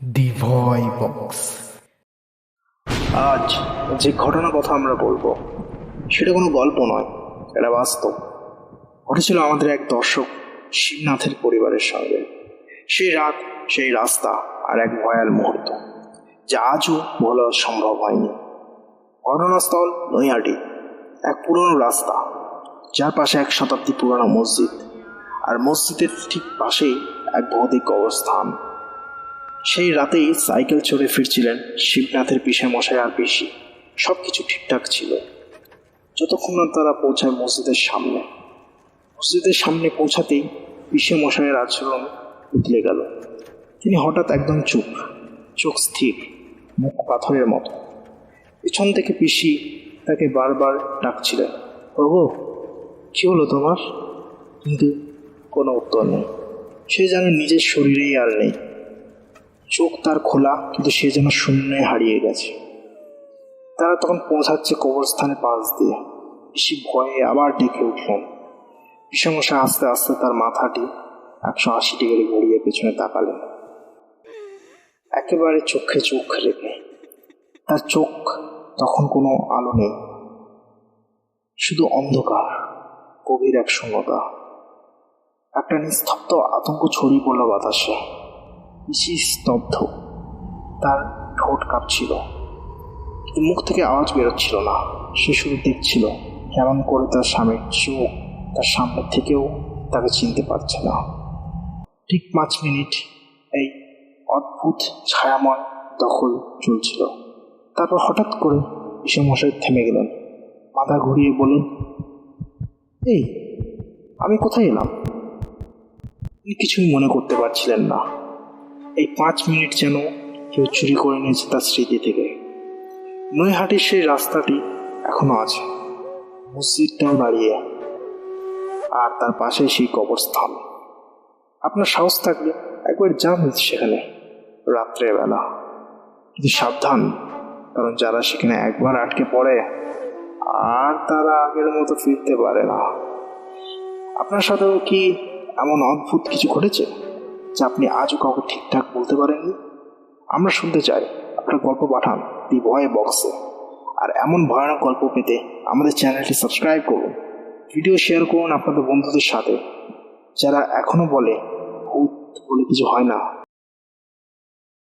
দি ভয় বক্স। আজ যে ঘটনার কথা আমরা বলবো সেটা কোনো গল্প নয়, এটা বাস্তব। ঘটেছিল আমাদের এক দর্শক শিবনাথের পরিবারের সঙ্গে। সেই রাত, সেই রাস্তা আর এক ভয়াল মুহূর্ত যা আজও বলা সম্ভব হয়নি। ঘটনাস্থল নৈহাটি, এক পুরনো রাস্তা যার পাশে এক শতাব্দী পুরনো মসজিদ, আর মসজিদের ঠিক পাশেই এক ভৌতিক কবরস্থান। সেই রাতেই সাইকেল চড়ে ফিরছিলেন শিবনাথের পিসে মশাই আর পিসি। সব কিছু ঠিকঠাক ছিল যতক্ষণ না তারা পৌঁছায় মসজিদের সামনে পৌঁছাতেই পিসে মশাইয়ের আচরণ বদলে গেল। তিনি হঠাৎ একদম চুপ, চোখ স্থির, মুখ পাথরের মতো। পিছন থেকে পিসি তাকে বারবার ডাকছিলেন, প্রভু কি হলো তোমার? কিন্তু কোনো উত্তর নেই। সে যেন নিজের শরীরেই আর নেই। চোখ তার খোলা, কিন্তু সে যেন শূন্যে হারিয়ে গেছে। তারা তখন পৌঁছাচ্ছে কবরস্থানের পাশ দিয়ে। পিসি ভয়ে আবার ডেকে উঠলেন। পিসেমশাই আস্তে আস্তে তার মাথাটি 180 ডিগ্রি ঘুরিয়ে পেছনে তাকালেন, একেবারে চোখে চোখ রেখে। তার চোখ তখন কোনো আলো নেই, শুধু অন্ধকার, গভীর এক শূন্যতা। একটা নিস্তব্ধ আতঙ্ক ছড়িয়ে পড়ল বাতাসে। পিসি স্তব্ধ, তার ঠোঁট কাঁপছিল, কিন্তু মুখ থেকে আওয়াজ বেরোচ্ছিল না। সে শুধু দেখছিল কেমন করে তার স্বামীর চোখ তার সামনে থেকেও তাকে চিনতে পারছে না। ঠিক 5 মিনিট এই অদ্ভুত ছায়াময় দখল চলছিল। তারপর হঠাৎ করে পিসেমশাই থেমে গেলেন, মাথা ঘুরিয়ে বললেন, এই আমি কোথায় এলাম? তিনি কিছুই মনে করতে পারছিলেন না। এই 5 মিনিট যেন কেউ চুরি করে নিয়েছে তার স্মৃতি থেকে। নৈহাটির সেই রাস্তাটি এখনো আছে, মসজিদটাও দাঁড়িয়ে, আর তার পাশে সেই কবরস্থান। আপনার সাহস থাকলে একবার যান সেখানে রাত্রের বেলা, কিন্তু সাবধান, কারণ যারা সেখানে একবার আটকে পড়ে আর তারা আগের মতো ফিরতে পারে না। আপনার সাথেও কি এমন অদ্ভুত কিছু ঘটেছে যা আপনি আজও কাউকে ঠিকঠাক বলতে পারেননি? আমরা শুনতে চাই। আপনার গল্প পাঠান দি ভয় বক্সে। আর এমন ভয়ানক গল্প পেতে আমাদের চ্যানেলটি সাবস্ক্রাইব করুন, ভিডিও শেয়ার করুন আপনাদের বন্ধুদের সাথে যারা এখনো বলে ভূত বলে কিছু হয় না।